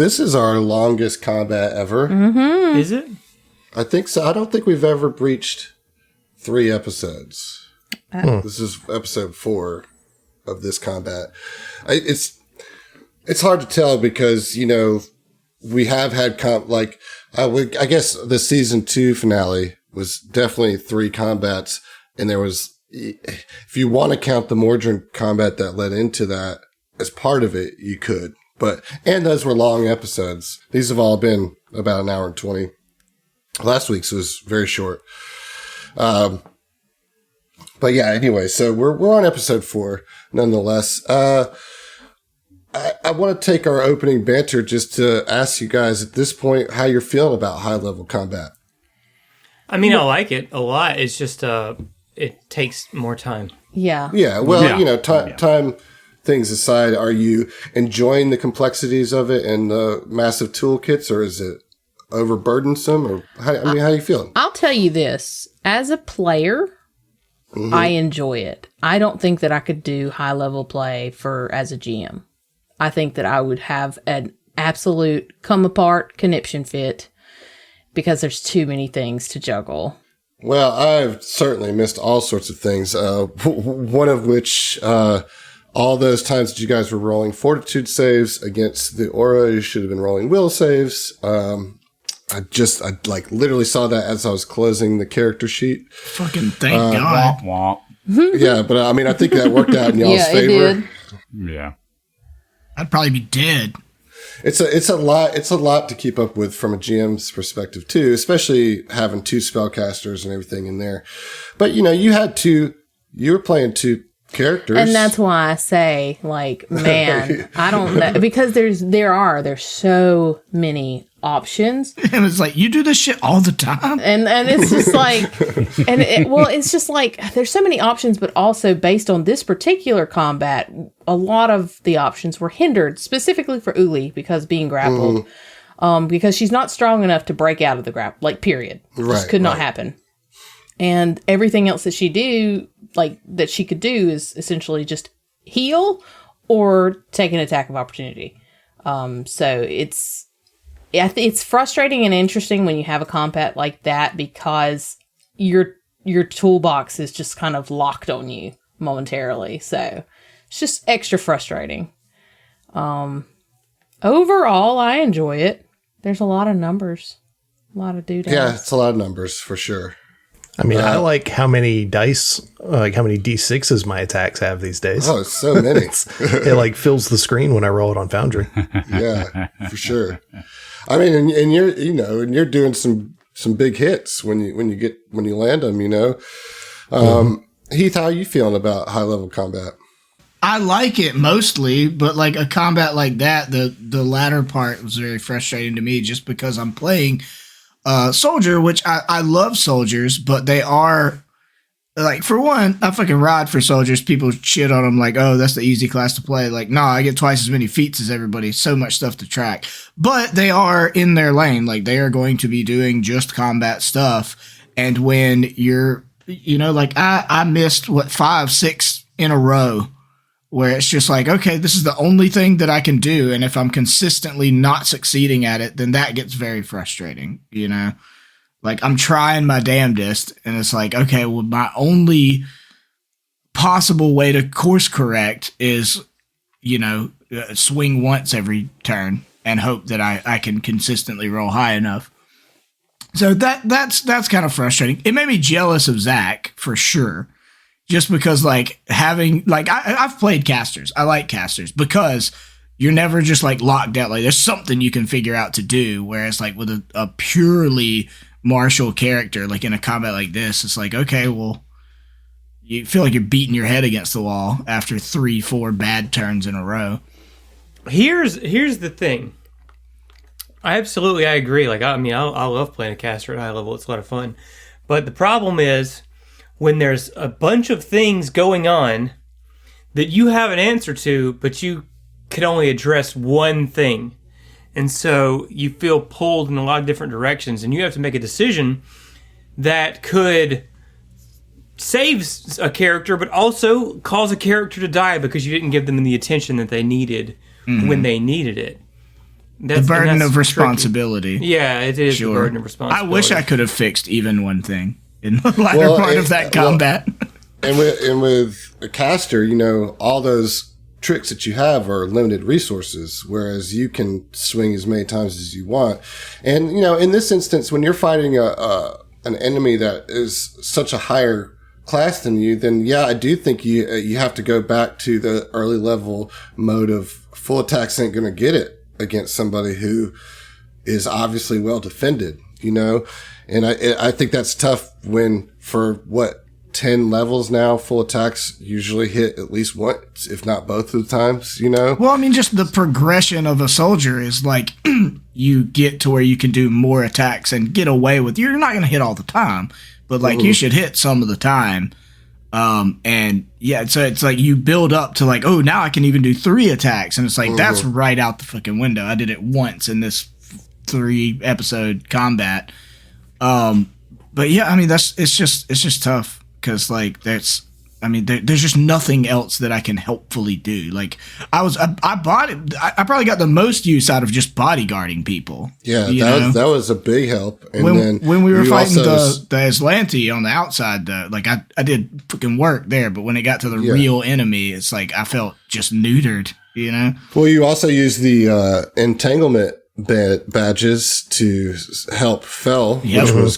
this is our longest combat ever. Mm-hmm. Is it? I think so. I don't think we've ever breached 3 episodes. This is episode 4 of this combat. It's hard to tell because, we have had I guess the season 2 finale was definitely 3 combats, and there was, if you want to count the Mordrin combat that led into that as part of it, you could. And those were long episodes. These have all been about an hour and 20. Last week's was very short. But yeah, anyway, so we're on episode 4 nonetheless. I want to take our opening banter just to ask you guys at this point how you're feeling about high-level combat. I mean, I like it a lot. It's just it takes more time. Yeah. Yeah, well, time things aside, are you enjoying the complexities of it and the massive toolkits, or is it overburdensome? Or how are you feeling? I'll tell you this. As a player, I enjoy it. I don't think that I could do high-level play as a GM. I think that I would have an absolute come-apart conniption fit because there's too many things to juggle. Well, I've certainly missed all sorts of things. One of which, all those times that you guys were rolling fortitude saves against the aura, you should have been rolling will saves. I literally saw that as I was closing the character sheet. Fucking thank God. Womp Yeah, but I think that worked out in y'all's favor. It did. womp. Yeah. I'd probably be dead. It's a lot to keep up with from a GM's perspective too, especially having 2 spellcasters and everything in there. But you were playing 2 characters. And that's why I say, man, I don't know, because there's so many options. And it's like, you do this shit all the time. And it's just it's just like, there's so many options, but also based on this particular combat, a lot of the options were hindered, specifically for Uli, because being grappled, because she's not strong enough to break out of the grapple, period. Just could not happen. And everything else that she could do is essentially just heal or take an attack of opportunity. So it's frustrating and interesting when you have a combat like that because your toolbox is just kind of locked on you momentarily. So it's just extra frustrating. Overall, I enjoy it. There's a lot of numbers, a lot of doodads. Yeah, it's a lot of numbers for sure. I mean, I like how many dice, how many D6s my attacks have these days. Oh, so many. It fills the screen when I roll it on Foundry. Yeah, for sure. I mean, and you're doing some big hits when you land them, Heath, how are you feeling about high level combat? I like it mostly, but a combat like that, the latter part was very frustrating to me just because I'm playing soldier, which I love soldiers, but they are for one, I fucking ride for soldiers. People shit on them oh, that's the easy class to play. Nah, I get twice as many feats as everybody. So much stuff to track, but they are in their lane. They are going to be doing just combat stuff. And when you're, I missed 5, 6 in a row where it's just okay, this is the only thing that I can do. And if I'm consistently not succeeding at it, then that gets very frustrating, I'm trying my damnedest. And it's okay, well, my only possible way to course correct is, swing once every turn and hope that I can consistently roll high enough. So that's kind of frustrating. It made me jealous of Zach for sure. Just because, having, I've played casters. I like casters because you're never just, locked out. There's something you can figure out to do. Whereas, with a purely martial character, in a combat like this, it's okay, well, you feel like you're beating your head against the wall after 3, 4 bad turns in a row. Here's the thing. I agree. I love playing a caster at high level. It's a lot of fun. But the problem is, when there's a bunch of things going on that you have an answer to, but you can only address one thing. And so you feel pulled in a lot of different directions, and you have to make a decision that could save a character, but also cause a character to die because you didn't give them the attention that they needed when they needed it. The burden of responsibility. Tricky. Yeah, it is the burden of responsibility. I wish I could have fixed even one thing in the latter part of that combat. And with a caster, all those tricks that you have are limited resources, whereas you can swing as many times as you want. And, in this instance, when you're fighting an enemy that is such a higher class than you, then yeah, I do think you have to go back to the early level mode of full attacks ain't going to get it against somebody who is obviously well defended, and I think that's tough when for 10 levels now, full attacks usually hit at least once, if not both of the times, Well, I mean, just the progression of a soldier is like you get to where you can do more attacks and get away with. You're not going to hit all the time, but like you should hit some of the time. And yeah, so it's like you build up to like, oh, now I can even do 3 attacks. And it's like, that's right out the fucking window. I did it once in this 3-episode combat. But yeah, I mean, it's just tough. Cause like there's just nothing else that I can helpfully do. Like I probably got the most use out of just bodyguarding people. Yeah, that was a big help. And when we were fighting the Aslanti on the outside, like I did fucking work there, but when it got to the real enemy, it's like I felt just neutered, Well, you also use the entanglement badges to help Fell, which was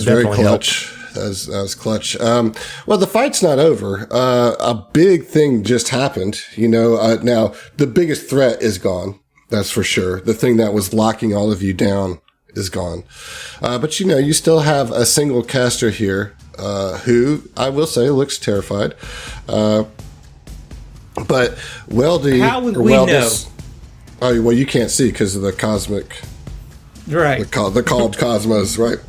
very clutch. That was clutch. Well, the fight's not over. A big thing just happened. Now the biggest threat is gone. That's for sure. The thing that was locking all of you down is gone. But you still have a single caster here, who I will say looks terrified. But Weldy, how would we know? Oh, well, you can't see because of the cosmic, right? The called cosmos, right?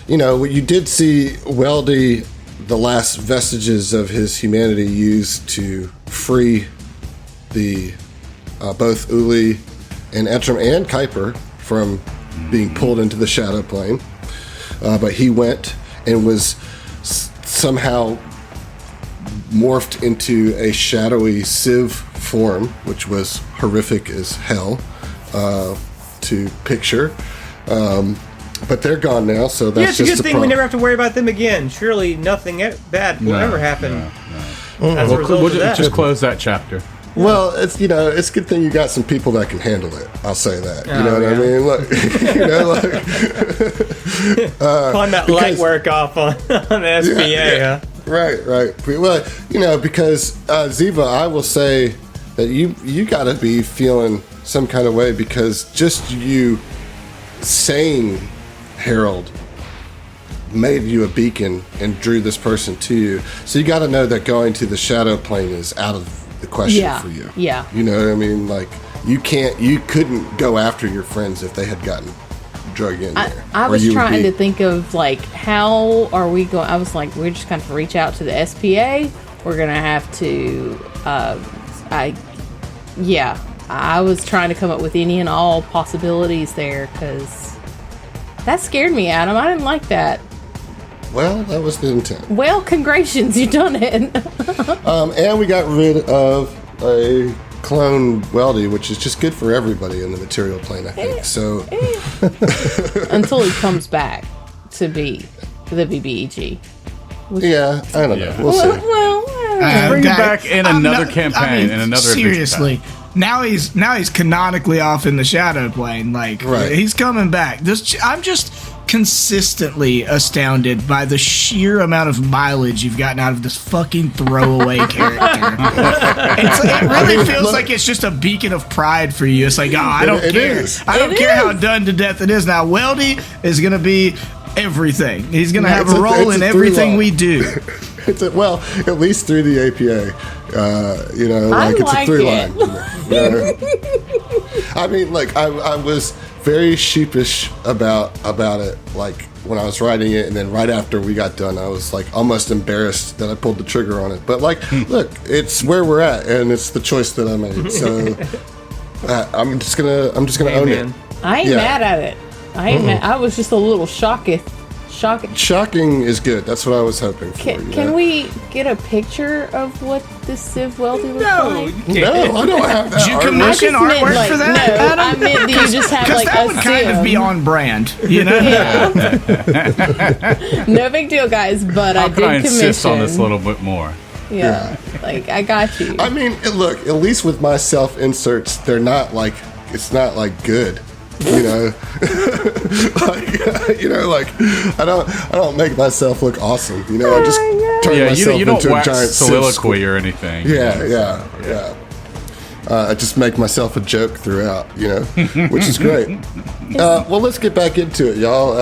You did see Weldy, the last vestiges of his humanity, used to free the both Uli and Etram and Kuiper from being pulled into the shadow plane. But he went and was somehow morphed into a shadowy Civ form, which was horrific as hell to picture. But they're gone now, so that's it's a good thing we never have to worry about them again. Surely nothing bad will ever happen. As a result of that. Just close that chapter. Well, it's it's a good thing you got some people that can handle it. I'll say that. You know what I mean? Look, pawn that light work off on the SBA. Right. Well, because Ziva, I will say that you got to be feeling some kind of way because just you saying Harold made you a beacon and drew this person to you. So you got to know that going to the shadow plane is out of the question for you. Yeah. You know what I mean? Like you couldn't go after your friends if they had gotten drug in there. I was trying to think of like, how are we going? I was like, we're just going to reach out to the SPA. We're going to have to, I was trying to come up with any and all possibilities there because that scared me, Adam. I didn't like that. Well, that was the intent. Well, congrats, you done it. And we got rid of a clone Weldy, which is just good for everybody in the material plane, I think. Until he comes back to be the BBEG. Yeah, I don't know. We'll see. Bring him back in another campaign, in another seriously. Now he's canonically off in the shadow plane. Like he's coming back. I'm just consistently astounded by the sheer amount of mileage you've gotten out of this fucking throwaway character. It really feels like it's just a beacon of pride for you. It's like, I don't care. I don't care how done to death it is. Now, Weldy is going to be everything. He's going to have a role in everything we do. Well, at least through the APA. It's a 3-line. I mean, I was very sheepish about it, like when I was writing it, and then right after we got done, I was like almost embarrassed that I pulled the trigger on it. But look, it's where we're at, and it's the choice that I made. So I'm just gonna own it. I ain't mad at it. I was just a little shocked Shocking. Shocking is good. That's what I was hoping for. Can we get a picture of what this Civ Weldy looks like? No, I don't have that. Did you commission artwork for that? No, I meant that you just have like that a would kind of Civ. be on brand, you know? Yeah. No big deal, guys, but How I can did I insist commission. on this a little bit more? Yeah, like I got you. I mean, look, at least with my self inserts, they're not like, it's not like good. You know, like I don't make myself look awesome. You know, I just turn myself you don't into a wax giant soliloquy or anything. Yeah. I just make myself a joke throughout. You know, which is great. Well, let's get back into it, y'all.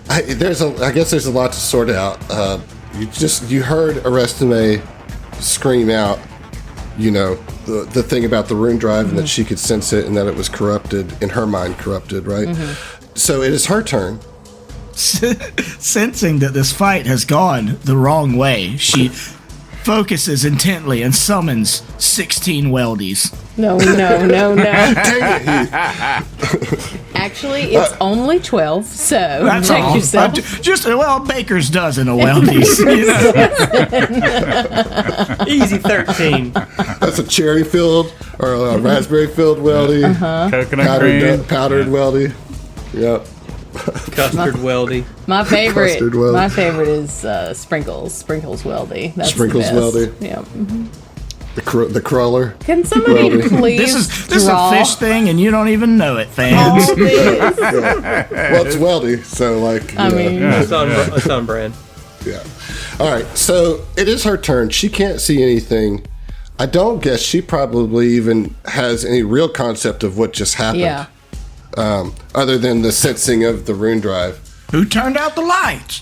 I guess there's a lot to sort out. You heard Irestomae scream out, you know, the thing about the rune drive and that she could sense it and that it was corrupted, in her mind corrupted, right? So it is her turn. Sensing that this fight has gone the wrong way, she focuses intently and summons 16 weldies. No. Dang it, Heath. Actually, it's only 12, so That's check all. yourself. Just baker's dozen of weldies. You know? Easy 13. That's a cherry filled or a raspberry filled weldy, Coconut cream. powdered weldy. Yep. Custard weldy. My favorite. Custard weldy. My favorite is Sprinkles. Sprinkles weldy. That's Sprinkles the best. weldy. Yeah. The crawler. Can somebody Weldy. please This is a draw fish thing, and you don't even know it, fans. all this? Well, it's weldy, so like. I mean, It's on brand. Yeah. All right. So it is her turn. She can't see anything. I don't guess she probably even has any real concept of what just happened. yeah. Other than the sensing of the rune drive. Who turned out the lights?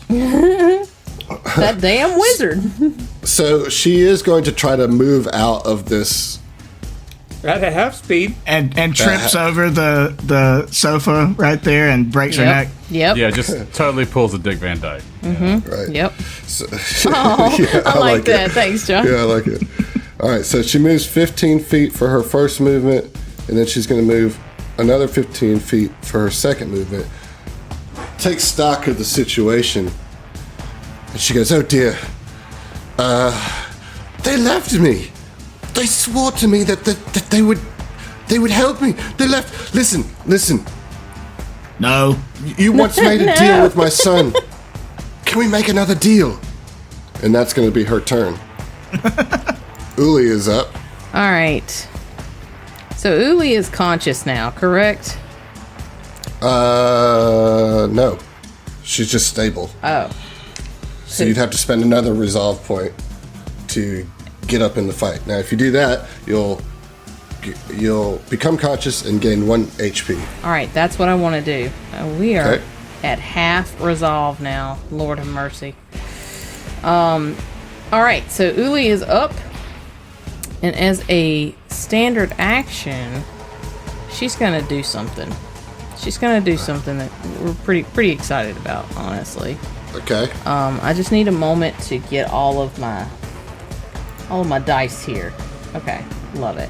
That damn wizard. So she is going to try to move out of this. At half speed. And trips over the sofa right there and breaks her neck. Yep. Yeah, just totally pulls a Dick Van Dyke. Right. Yep. So, Oh, yeah, I like that. it. Thanks, John. Yeah, I like it. All right. So she moves 15 feet for her first movement, and then she's going to move another 15 feet for her second movement. Take stock of the situation. And she goes, "Oh dear. They left me. They swore to me that they would help me. They left. Listen. No. You once made a deal with my son. Can we make another deal?" And that's going to be her turn. Uli is up. All right. So Uli is conscious now, correct? No. She's just stable. Oh. So you'd have to spend another resolve point to get up in the fight. Now, if you do that, you'll become conscious and gain 1 HP. All right. That's what I want to do. We are Okay. at half resolve now. Lord have mercy. All right. So Uli is up. And as a standard action, she's going to do something. She's going to do something that we're pretty excited about, honestly. Okay. I just need a moment to get all of my dice here. Okay, love it.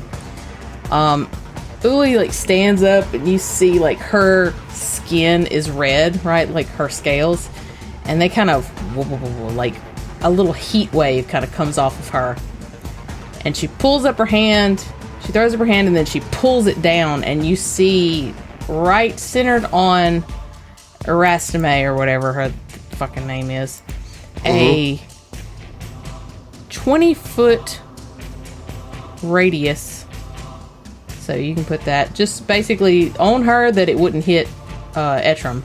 Uli stands up and you see her skin is red, right? Like her scales, and they kind of like a little heat wave kind of comes off of her. And she pulls up her hand, she throws up her hand, and then she pulls it down, and you see right centered on Irestomae or whatever her fucking name is, a 20-foot radius. So you can put that just basically on her that it wouldn't hit Etram.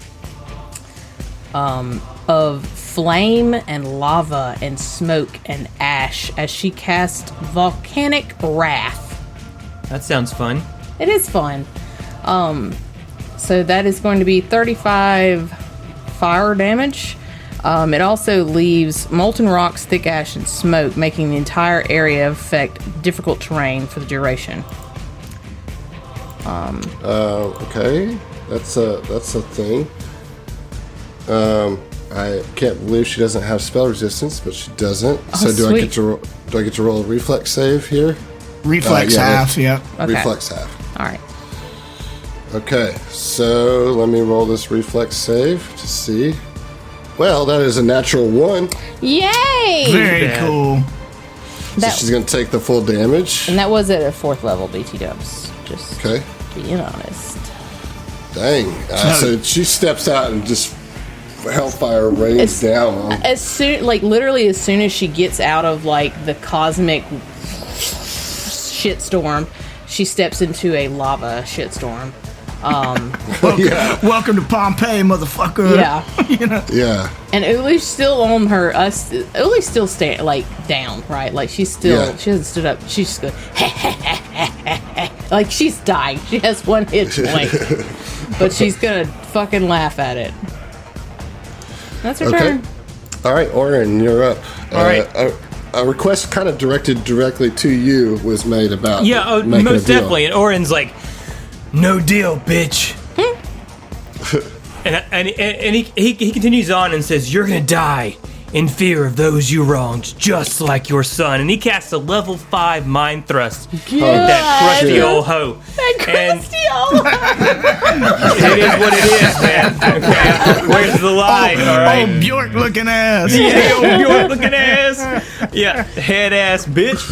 Of flame and lava and smoke and ash as she casts volcanic wrath. That sounds fun. It is fun. So that is going to be 35 fire damage. It also leaves molten rocks, thick ash, and smoke, making the entire area affect difficult terrain for the duration. Okay. That's a thing. I can't believe she doesn't have spell resistance, but she doesn't. So do I get to roll a reflex save here? Reflex half, yeah. Okay. Reflex half. All right. Okay, so let me roll this reflex save to see. Well, that is a natural 1. Yay! Very cool. So she's going to take the full damage. And that was at a 4th level, BT Dubs. Just Okay. being honest. Dang. So she steps out and just hellfire rains down on. As soon, like literally, as soon as she gets out of like the cosmic shitstorm, she steps into a lava shitstorm. Welcome to Pompeii, motherfucker. Yeah. Yeah. And Uli's still on her. Uli's still down, right? Like she's still. Yeah. She hasn't stood up. She's just going. Like she's dying. She has 1 hit point, but she's gonna fucking laugh at it. That's her turn. All right, Oren, you're up. All right. A request kind of directed directly to you was made about making most a deal. definitely. And Oren's like, no deal, bitch. and he continues on and says, you're gonna die in fear of those you wronged, just like your son. And he casts a level 5 mind thrust at that crusty old hoe. It is what it is, man. Okay, where's the line? All right. Oh, Bjork looking ass. Yeah, old Bjork looking ass. Yeah, head ass bitch.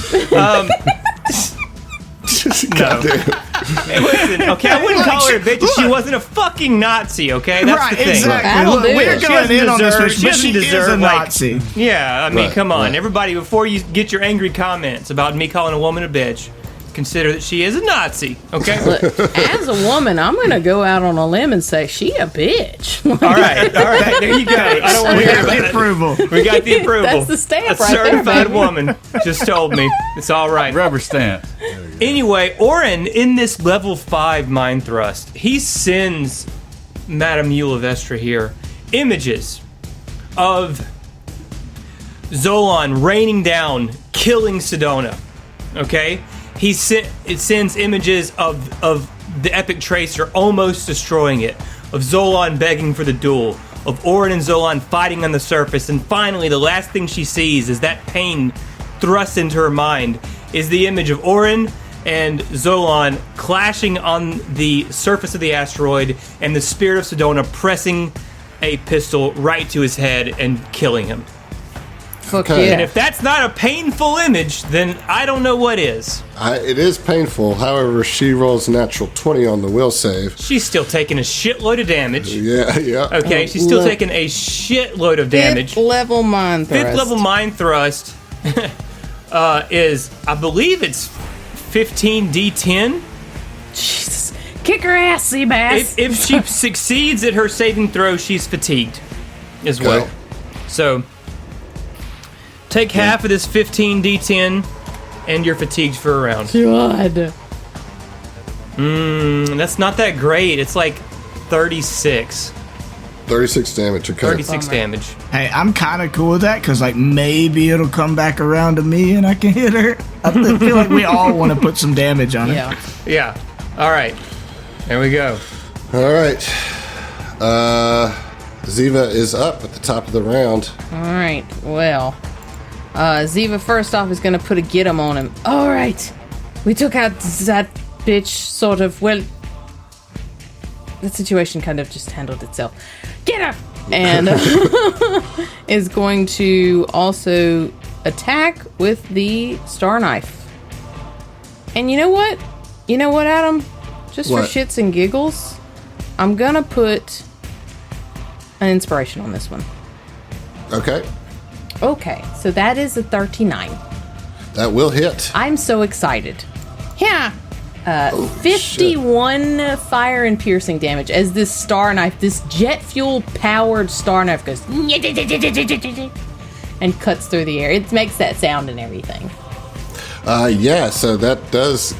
No. Hey, listen, okay, I wouldn't call her a bitch if she wasn't a fucking Nazi, okay? That's the thing. Exactly. That'll Look, do we're it. going in on this, but she doesn't is a deserve, Nazi. Yeah, I mean, Right, come on. right. Everybody, before you get your angry comments about me calling a woman a bitch, consider that she is a Nazi, okay? Look, as a woman, I'm gonna go out on a limb and say she a bitch. All right, there you go. I don't want We to hear got the about it. approval. We got the approval. That's the stamp a right there, certified baby. woman just told me. It's all right. Rubber stamp. Anyway, Oren, in this level 5 mind thrust, he sends Madame Eulavestra here images of Zolan raining down, killing Sedona. Okay? It sends images of the Epic Tracer almost destroying it, of Zolan begging for the duel, of Oren and Zolan fighting on the surface, and finally the last thing she sees is that pain thrust into her mind is the image of Oren and Zolan clashing on the surface of the asteroid and the spirit of Sedona pressing a pistol right to his head and killing him. Fuck Okay. yeah. And if that's not a painful image, then I don't know what is. It is painful. However, she rolls natural 20 on the will save. She's still taking a shitload of damage. Yeah. Okay, she's still Look. taking a shitload of damage. 5th level mind thrust. 5th level mind thrust is, I believe it's 15d10. Jesus. Kick her ass, Seabass. If she succeeds at her saving throw, she's fatigued as well. Okay. So take half of this 15d10 and you're fatigued for a round. God. That's not that great. It's like 36. 36 damage. Okay. 36 damage. Hey, I'm kind of cool with that because, like, maybe it'll come back around to me and I can hit her. I feel like we all want to put some damage on it. Yeah. Yeah. All right. There we go. All right. Ziva is up at the top of the round. All right. Well, Ziva first off is going to put a get him on him. All right. We took out that bitch, sort of. Well, the situation kind of just handled itself. Get her! And is going to also attack with the star knife. And you know what? You know what, Adam? Just What? for shits and giggles, I'm going to put an inspiration on this one. Okay. Okay, so that is a 39. That will hit. I'm so excited. Yeah. 51 fire and piercing damage as this star knife, this jet fuel powered star knife goes and cuts through the air. It makes that sound and everything. Yeah, so that does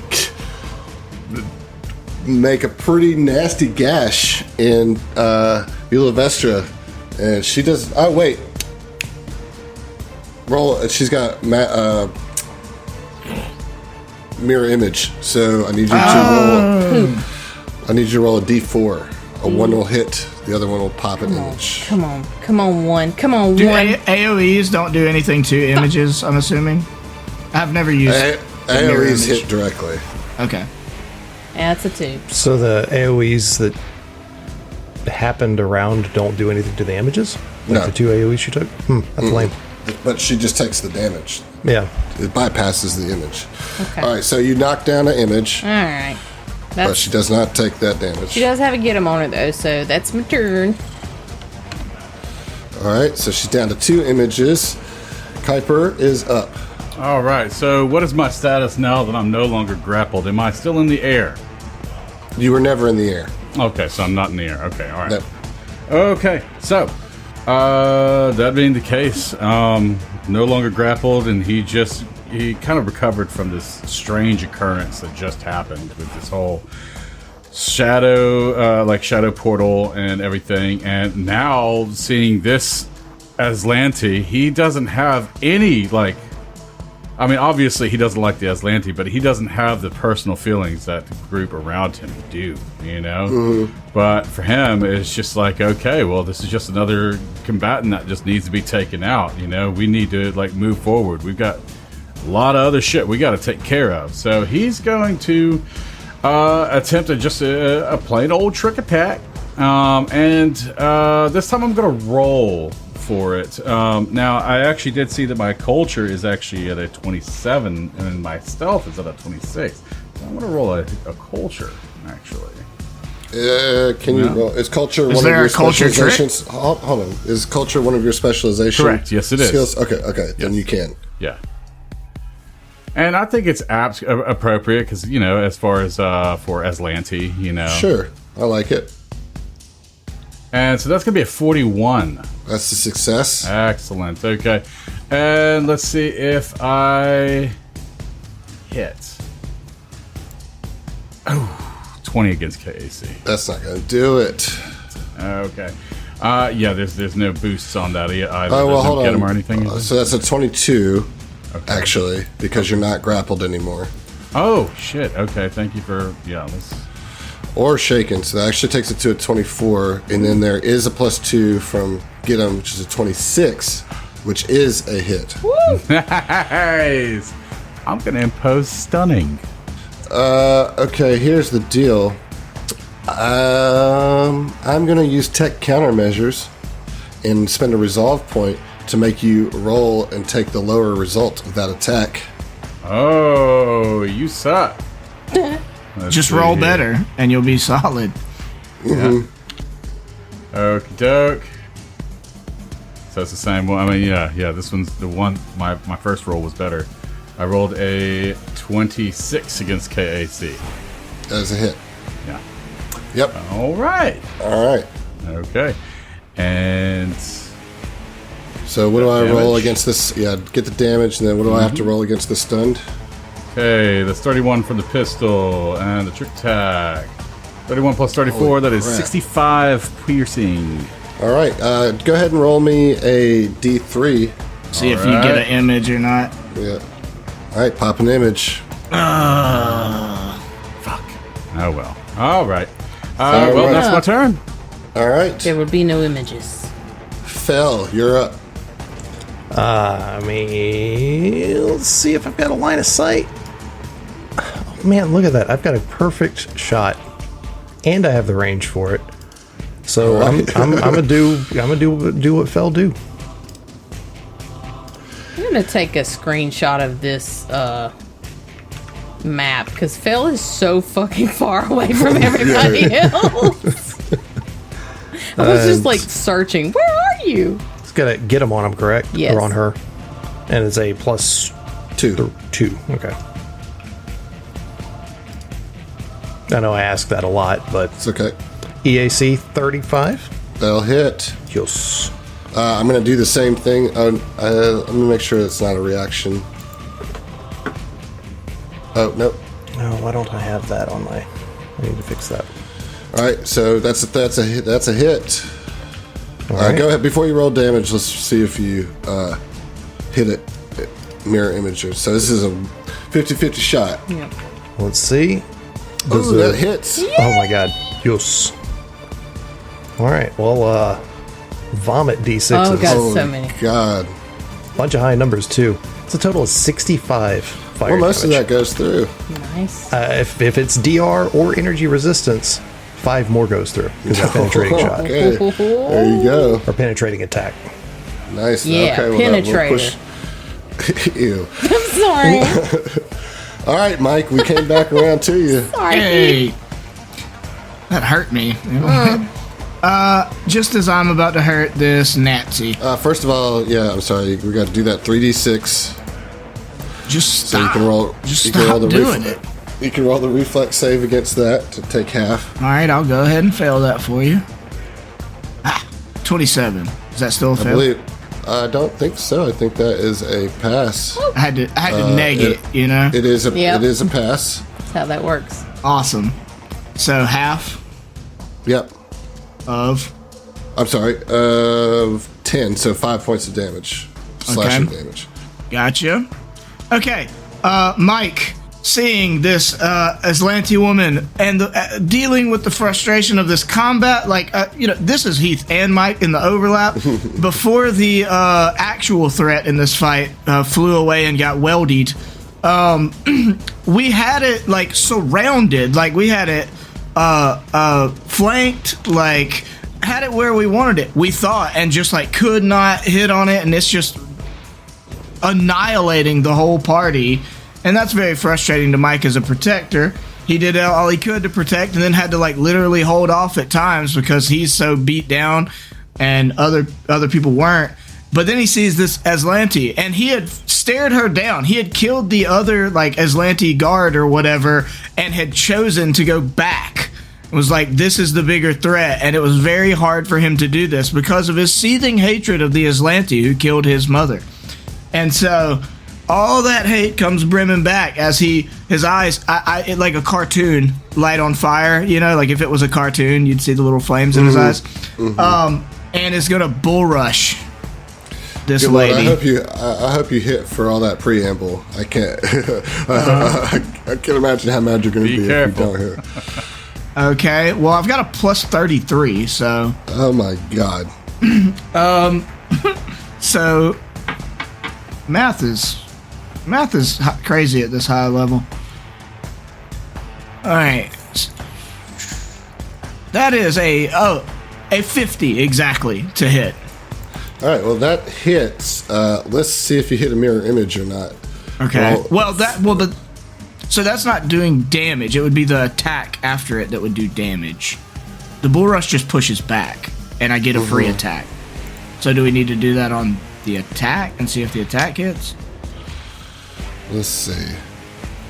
make a pretty nasty gash in Eulavestra. And she does... Oh, wait. Roll... She's got... mirror image, so I need you to roll. I need you to roll a d4. A 1 will hit, the other one will pop an image. Come on, one. Come on, Do one. AoEs don't do anything to images, I'm assuming? I've never used a mirror AoEs image. hit directly. Okay. Yeah, it's a 2. So the AoEs that happened around don't do anything to the images? Like No. the 2 AoEs you took? That's lame. But she just takes the damage. Yeah. It bypasses the image. Okay. All right, so you knock down an image, All right. but she does not take that damage. She does have a get 'em on her, though, so that's my turn. All right, so she's down to 2 images. Kuiper is up. All right. So what is my status now that I'm no longer grappled? Am I still in the air? You were never in the air. Okay, so I'm not in the air. Okay, all right. No. Okay, so that being the case, no longer grappled, and he kind of recovered from this strange occurrence that just happened with this whole shadow portal and everything. And now seeing this Aslanti, he doesn't have any obviously he doesn't like the Aslanti, but he doesn't have the personal feelings that the group around him do, you know? Mm-hmm. But for him, it's just like, okay, well, this is just another combatant that just needs to be taken out, you know? We need to, move forward. We've got a lot of other shit we got to take care of. So he's going to attempt a plain old trick attack. And this time I'm going to roll for it. Now, I actually did see that my culture is actually at a 27, and my stealth is at a 26. So I'm going to roll a culture, actually. Can you roll? Is culture Is one of there your a culture trick? specializations? Hold on. Is culture one of your specialization? Correct. Yes, it is. Skills? Okay. Then you can. Yeah. And I think it's appropriate because, you know, as far as for Aslanti, you know. Sure. I like it. And so that's going to be a 41. That's a success. Excellent. Okay. And let's see if I hit. Oh, 20 against KAC. That's not going to do it. Okay. Yeah, there's no boosts on that either. Oh, well, There's no hold get 'em on. or anything. So that's a 22, Okay. actually, because you're not grappled anymore. Oh, shit. Okay. Thank you for, let's. Or shaken, so that actually takes it to a 24, and then there is a +2 from get 'em, which is a 26, which is a hit. Nice. I'm gonna impose stunning. Okay, here's the deal. I'm gonna use tech countermeasures and spend a resolve point to make you roll and take the lower result of that attack. Oh, you suck. Just roll better, and you'll be solid. Yeah. Okie doke. So it's the same one. I mean, yeah. This one's the one. My first roll was better. I rolled a 26 against KAC. As a hit. Yeah. Yep. All right. Okay. And so what do I roll damage. against this? Yeah, get the damage, and then what do I have to roll against the stunned? okay, that's 31 for the pistol and the trick attack. 31 plus 34, Holy that is crap. 65 piercing. All right, go ahead and roll me a D3. See if you get an image or not. Yeah. All right, pop an image. Fuck. Oh well. All right. All well, right. that's my turn. All right, There would be no images. Fel, you're up. Let's see if I've got a line of sight. Oh, man, look at that. I've got a perfect shot, and I have the range for it. So Right. I'm gonna do what Fel do. I'm gonna take a screenshot of this map because Phil is so fucking far away from everybody else. I was just like searching. Where are you? It's gotta get him on him, correct? Yes. Or on her, and it's a +2. Okay. I know I ask that a lot, but It's okay. EAC 35. That'll hit. Yes. I'm going to do the same thing. Let me make sure it's not a reaction. Oh, nope. No, why don't I have that on my? I need to fix that. All right, so that's a hit. That's a hit. All right. Go ahead. Before you roll damage, let's see if you hit it. Mirror image. So this is a 50-50 shot. Yep. Let's see. Ooh, that hits. Oh my god. Yes. All right. Well, vomit D6s. Oh, God. Oh, So many. God. Bunch of high numbers too. It's a total of 65. fire Well, most damage. of that goes through. Nice. If it's DR or energy resistance, 5 more goes through because that penetrating shot Okay. There you go. or penetrating attack. Nice. Yeah, okay, well, penetrator. Ew. I'm sorry. All right, Mike, we came back around to you. Sorry. Hey, that hurt me. Just as I'm about to hurt this Nazi, First of all, yeah, I'm sorry. We got to do that 3d6. just So stop. you can roll. Just you can roll stop the doing it. You can roll the reflex save against that to take half. All right, I'll go ahead and fail that for you. 27. Is that still a I fail? believe. I don't think so. I think that is a pass. I had to neg it, you know. It is a. Yep. It is a pass. That's how that works. Awesome. So half Yep. of I'm sorry. Of 10, so 5 points of damage. Slashing damage. gotcha. Okay, Mike, seeing this Aslanti woman and dealing with the frustration of this combat, like this is Heath and Mike in the overlap. Before the actual threat in this fight flew away and got welded, we had it like surrounded, like we had it flanked, like had it where we wanted it, we thought, and just like could not hit on it, and it's just annihilating the whole party. And that's very frustrating to Mike as a protector. He did all he could to protect and then had to like literally hold off at times because he's so beat down and other people weren't. But then he sees this Aslanti and he had stared her down. He had killed the other like Aslanti guard or whatever and had chosen to go back. It was like, this is the bigger threat, and it was very hard for him to do this because of his seething hatred of the Aslanti who killed his mother. And so all that hate comes brimming back as his eyes, it, like a cartoon, light on fire, like if it was a cartoon, you'd see the little flames in his eyes. And it's going to bull rush this Good Lord, lady. I hope you hit for all that preamble. I can't. I can't imagine how mad you're going to be if you don't hit. Okay, well, I've got a plus 33, so. Oh my God. So math is crazy at this high level. All right, that is a 50 exactly to hit. All right, well that hits. Let's see if you hit a mirror image or not. Okay. So that's not doing damage. It would be the attack after it that would do damage. The bull rush just pushes back, and I get a free attack. So do we need to do that on the attack and see if the attack hits? Let's see.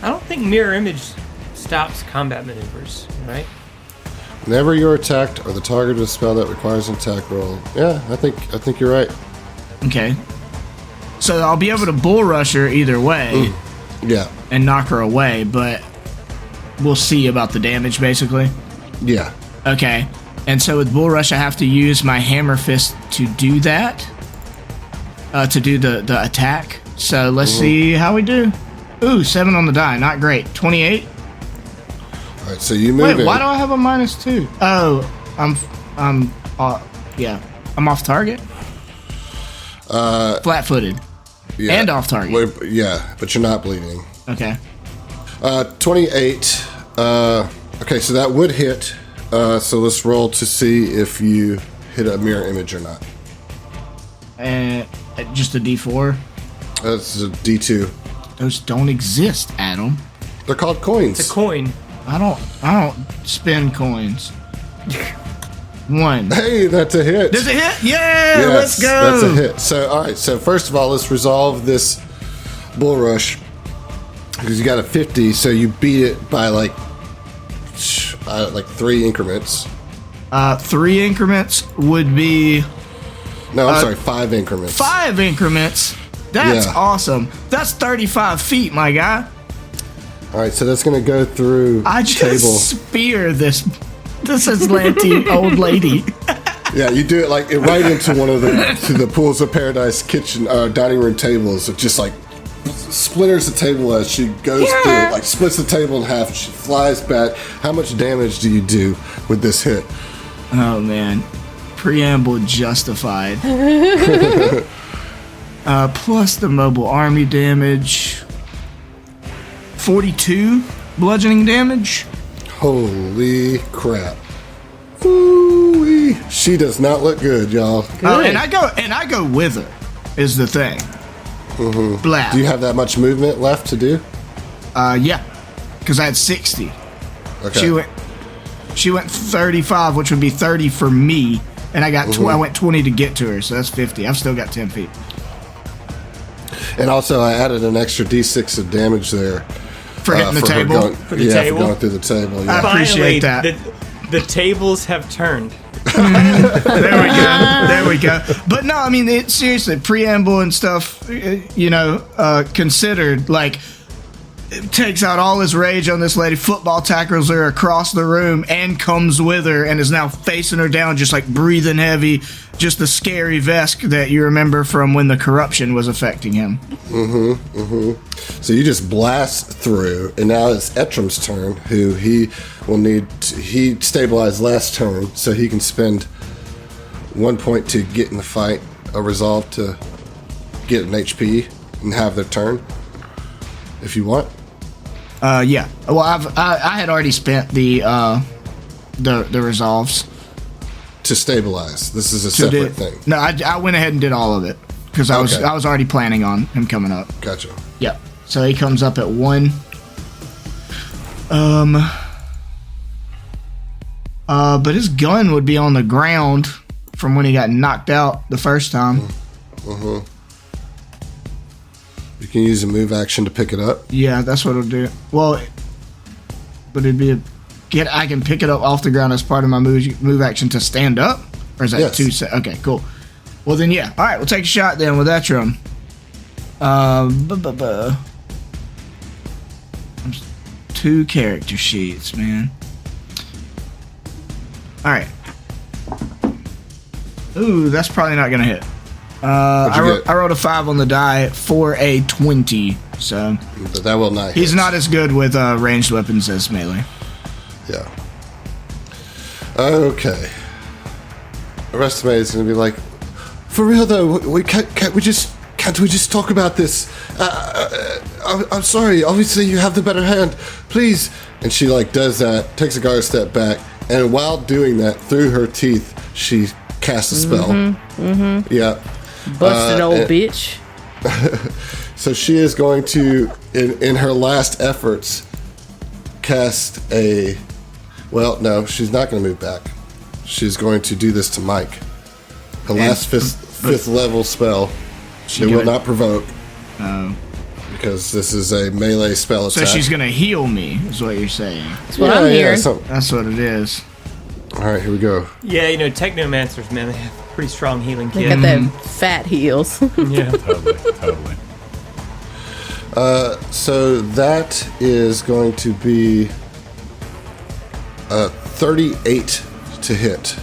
I don't think mirror image stops combat maneuvers, right? Whenever you're attacked or the target of a spell that requires an attack roll. Yeah, I think you're right. Okay. So I'll be able to bull rush her either way. Yeah. And knock her away, but we'll see about the damage, basically. Yeah. Okay. And so with Bull Rush, I have to use my Hammer Fist to do that. To do the attack. So let's see how we do. Ooh, 7 on the die. Not great. 28. All right, so you move Wait, in. why do I have a -2? Oh, I'm off target? Flat-footed. Yeah. And off target. Well, yeah, but you're not bleeding. Okay. 28. Okay, so that would hit. So let's roll to see if you hit a mirror image or not. And just a D4? That's a D2. Those don't exist, Adam. They're called coins. It's a coin. I don't spend coins. 1. Hey, that's a hit. There's a hit? Yeah, Yes, let's go. That's a hit. So, all right. So, first of all, let's resolve this bull rush because you got a 50. So you beat it by like 3 increments. 3 increments would be No, I'm sorry, 5 increments. 5 increments. That's Yeah. awesome. That's 35 feet, my guy. All right, so that's going to go through I the just table. spear this Aslanti old lady. Yeah, you do it like right into one of the Pools of Paradise kitchen dining room tables. It just like splinters the table as she goes through it, like splits the table in half. She flies back. How much damage do you do with this hit? Oh man, preamble justified. Plus the mobile army damage. 42 bludgeoning damage. Holy crap. Ooh-wee. She does not look good, y'all. And I go with her is the thing. Blab. Do you have that much movement left to do? Yeah, because I had 60. Okay. She went 35, which would be 30 for me, and I got I went 20 to get to her, so that's 50. I've still got 10 feet. And also, I added an extra D6 of damage there. For hitting the table? For the table? For going through the table. Yeah. I appreciate Finally, that. The tables have turned. There we go. But no, I mean, seriously, preamble and stuff, considered, like, it takes out all his rage on this lady, football tackles her across the room, and comes with her, and is now facing her down, just like breathing heavy, just the scary Vesk that you remember from when the corruption was affecting him. So you just blast through, and now it's Etram's turn, who he stabilized last turn, so he can spend 1 point to get in the fight, a resolve to get an HP and have their turn, if you want. Yeah. Well, I had already spent the resolves To stabilize. This is a separate thing. No, I went ahead and did all of it because I was already planning on him coming up. Gotcha. Yep. So he comes up at 1. But his gun would be on the ground from when he got knocked out the first time. You can use a move action to pick it up. Yeah, that's what it'll do. Well, but it'd be I can pick it up off the ground as part of my move action to stand up? Or is that Yes. Okay, cool. Well, then, yeah. All right, we'll take a shot then with Etram. 2 character sheets, man. All right. Ooh, that's probably not going to hit. I rolled a 5 on the die for a 20, so... But that will not hit. He's not as good with ranged weapons as melee. Yeah. Okay. Irestomae is going to be like, for real though, can't we just talk about this? I'm sorry. Obviously, you have the better hand. Please. And she does that, takes a guard step back, and while doing that, through her teeth, she casts a spell. Yeah. Busted old bitch. So she is going to, in her last efforts, cast a... Well, no, she's not going to move back. She's going to do this to Mike. Her last fifth level spell. It will not provoke. Because this is a melee spell attack. So she's going to heal me, is what you're saying. That's what I'm hearing. That's what it is. All right, here we go. Yeah, technomancers, man, they have pretty strong healing They kit. got them fat heels. Yeah. Totally. So that is going to be 38 to hit.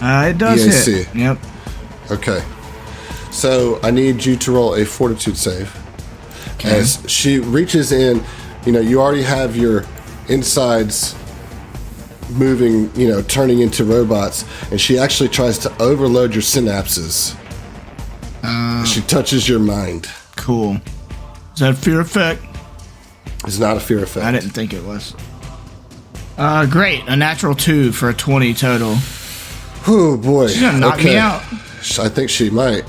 It does EAC. hit. Yep. Okay. So I need you to roll a fortitude save. Okay. As she reaches in, you already have your insides moving, turning into robots, and she actually tries to overload your synapses. She touches your mind. Cool. Is that a fear effect? It's not a fear effect. I didn't think it was. Great. A natural 2 for a 20 total. Oh boy. She's gonna knock me out. I think she might.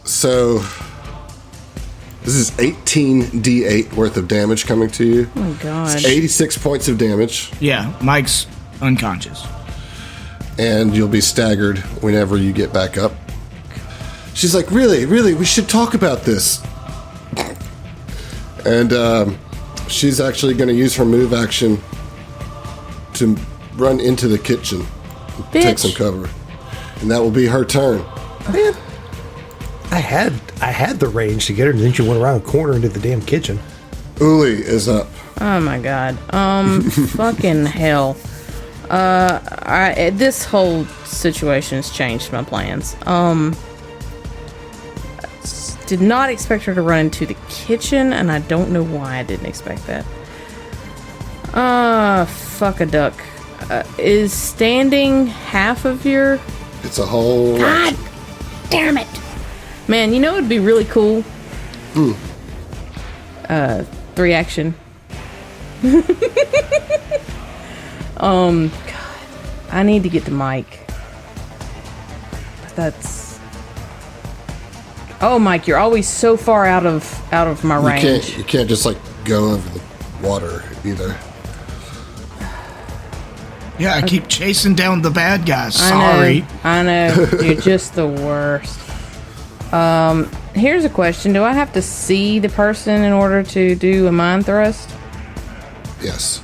So this is 18d8 worth of damage coming to you. Oh my god. It's 86 points of damage, Yeah, Mike's unconscious. and you'll be staggered whenever you get back up. She's like, really, we should talk about this. And she's actually going to use her move action to run into the kitchen, and take some cover, and that will be her turn. Man, I had the range to get her, and then she went around the corner into the damn kitchen. Uli is up. Oh my god. Fucking hell. This whole situation's changed my plans. Did not expect her to run into the kitchen, and I don't know why I didn't expect that. Fuck a duck. Is standing half of your... It's a whole... God damn it. Man, it'd be really cool? 3 3 action. God, I need to get to Mike. That's. Oh, Mike, you're always so far out of my range. You can't just like go over the water either. Yeah, I keep chasing down the bad guys. Sorry. I know. You're just the worst. Here's a question. Do I have to see the person in order to do a mind thrust? Yes.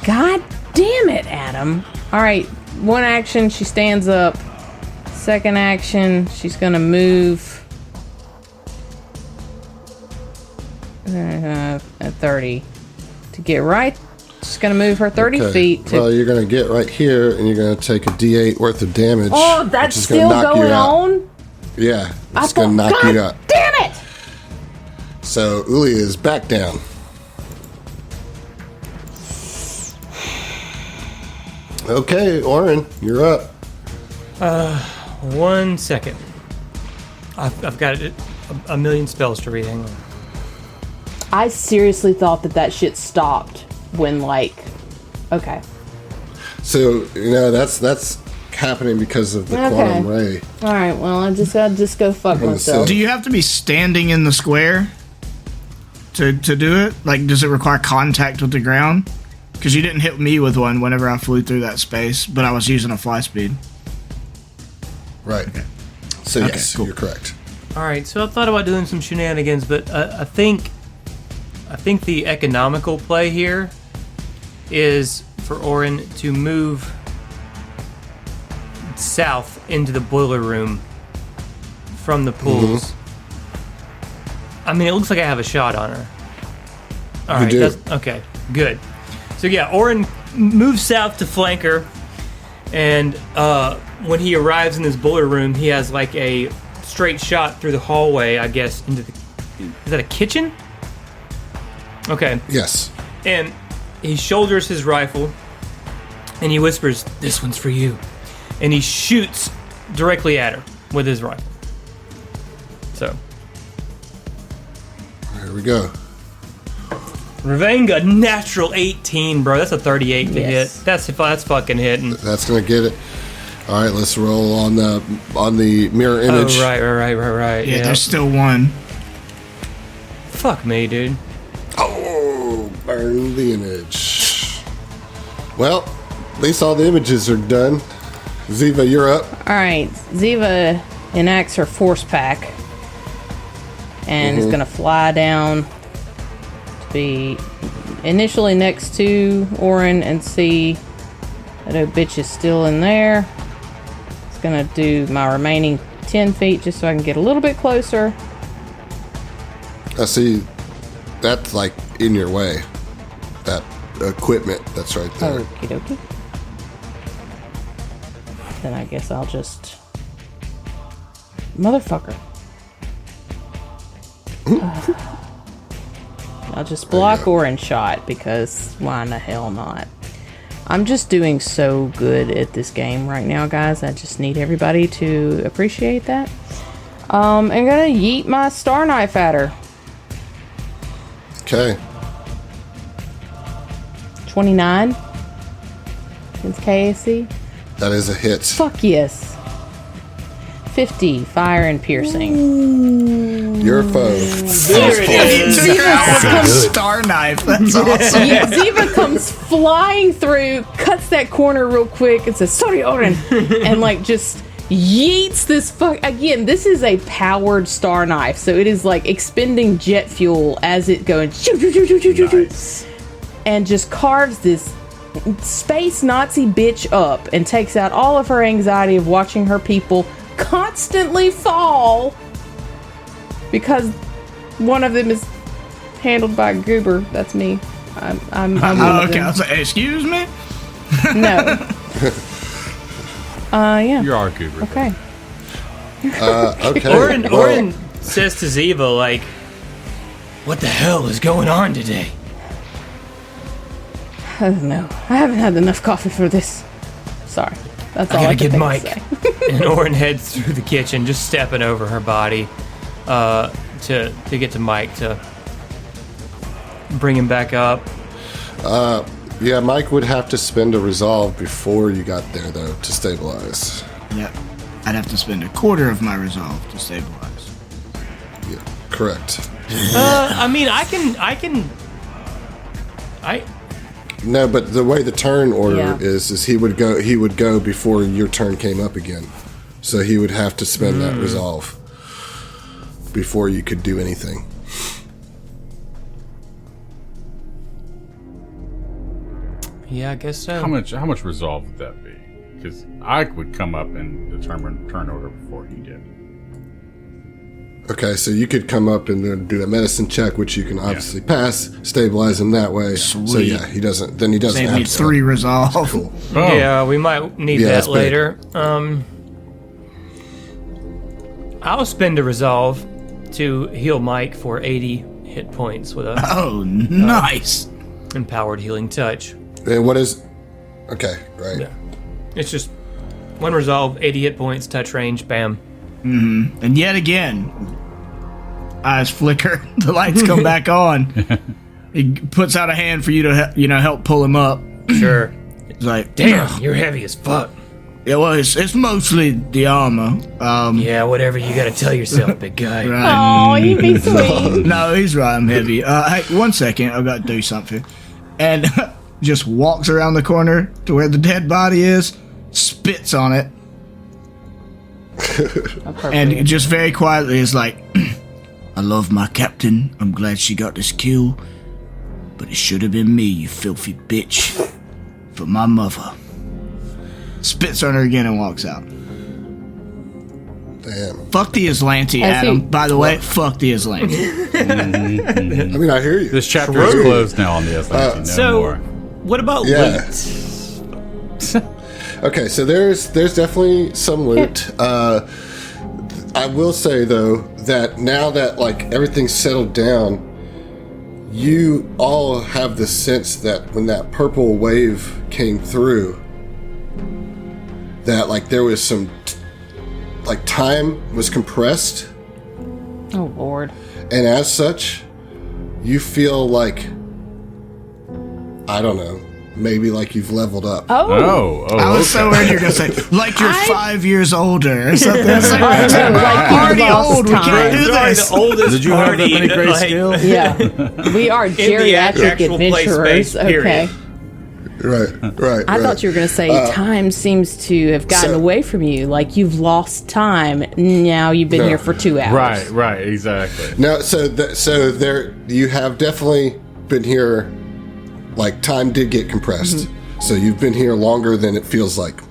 God damn it, Adam. All right. 1 action, she stands up. 2nd action, she's going to move at 30 to get right. She's going to move her 30 feet. Well, you're going to get right here, and you're going to take a D8 worth of damage. Oh, that's still going on? Yeah, it's going to knock you out. Damn it! So, Uli is back down. Okay, Oren, you're up. 1 second. I've got a million spells to read. Hang on. I seriously thought that shit stopped when, like, okay. So, that's happening because of the quantum ray. All right, well, I'll just go fuck myself. Do you have to be standing in the square to do it? Like, does it require contact with the ground? Because you didn't hit me with one whenever I flew through that space, but I was using a fly speed. Right. Okay. So, yes, cool. You're correct. All right, so I thought about doing some shenanigans, but I think the economical play here is for Oren to move south into the boiler room from the pools. Mm-hmm. I mean, it looks like I have a shot on her. All right, that's okay. Good. So yeah, Oren moves south to flank her, and when he arrives in this boiler room, he has like a straight shot through the hallway, I guess, into the... Is that a kitchen? Okay. Yes. And he shoulders his rifle, and he whispers, "This one's for you." And he shoots directly at her with his rifle. So. Here we go. Revenga, natural 18, bro. That's a 38 to hit. That's fucking hitting. That's gonna get it. All right, let's roll on the mirror image. Oh, right. Yeah, there's still one. Fuck me, dude. Oh, burn the image. Well, at least all the images are done. Ziva, you're up. All right, Ziva enacts her force pack and is going to fly down to be initially next to Oren and see that old bitch is still in there. It's going to do my remaining 10 feet just so I can get a little bit closer. I see. That's like in your way. That equipment that's right there. Okie dokie. Then I guess I'll just... Motherfucker. I'll just block Orange shot because why in the hell not? I'm just doing so good at this game right now, guys. I just need everybody to appreciate that. I'm gonna yeet my star knife at her. Okay. 29 against KAC. That is a hit. Fuck yes. 50 fire and piercing. Your foe. Ziva comes star knife. That's awesome. Yeah, Ziva comes flying through, cuts that corner real quick, and says, "Sorry, Oren," and like just yeets this fuck. Again, this is a powered star knife, so it is like expending jet fuel as it goes, nice. And just carves this space Nazi bitch up and takes out all of her anxiety of watching her people constantly fall because one of them is handled by a goober. That's me. I'm okay. I was like, excuse me? No. Yeah. You're our goober. Okay. Okay. Oren says to Ziva, like, "What the hell is going on today?" I don't know. I haven't had enough coffee for this. Sorry. That's all I gotta can get Mike. say. And Oren heads through the kitchen, just stepping over her body to get to Mike to bring him back up. Yeah, Mike would have to spend a resolve before you got there, though, to stabilize. Yep. I'd have to spend a quarter of my resolve to stabilize. Yeah, correct. I mean, I can. No, but the way the turn order Yeah. is he would go before your turn came up again. So he would have to spend that resolve before you could do anything. Yeah, I guess so. How much resolve would that be? Because I would come up and determine turn order before he did. Okay, so you could come up and then do a medicine check, which you can obviously pass, stabilize him that way. Sweet. So yeah, he doesn't Save have me to. 3 resolve. Cool. Oh. Yeah, we might need Yeah, that that's big. later. I'll spend a resolve to heal Mike for 80 hit points with a Oh, nice. empowered healing touch. And what is? Okay, right. Yeah. It's just one resolve, 80 hit points, touch range, bam. And yet again, eyes flicker. The lights come back on. He puts out a hand for you to help pull him up. Sure. It's like, Damn, you're heavy as fuck. Yeah, well, it's mostly the armor. Yeah, whatever you gotta tell yourself, big guy. Right. Oh, you'd be sweet. No, he's right. I'm heavy. Hey, 1 second. I've got to do something. And just walks around the corner to where the dead body is, spits on it, and just very quietly is like, I love my captain. I'm glad she got this kill. But it should have been me, you filthy bitch. For my mother. Spits on her again and walks out. Damn. Fuck the Aslanti, I Adam. see. By the way, fuck the Aslanti. I mean, I hear you. This chapter is closed now on the Atlantean. No So, more. what about Yeah. loot? Okay, so there's definitely some loot. I will say though that now that like everything's settled down, you all have the sense that when that purple wave came through, that like there was some like time was compressed, Oh, Lord. and as such, you feel like, I don't know, maybe like you've leveled up. Oh. I was so worried you were going to say, like you're 5 years older or something. It's like, I know, like you already lost old. We time. can't do Sorry, this. the oldest Did you have party, that many great like, skills? Yeah. We are the geriatric actual play adventurers. space, period. Okay. Right. I thought you were going to say time seems to have gotten so- away from you. Like you've lost time. Now you've been here for 2 hours. Right, exactly. No, so there you have definitely been here. Like time did get compressed, so you've been here longer than it feels like.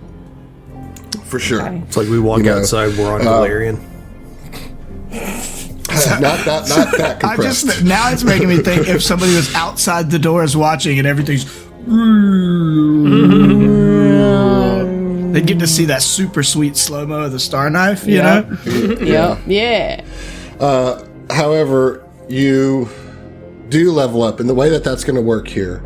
For sure, Okay. It's like we walk You know, outside, we're on Valerian. not that I compressed. just now it's making me think if somebody was outside the doors watching and everything's they get to see that super sweet slow-mo of the star knife, you know? Yep. Yeah. However, you do level up, and the way that that's going to work here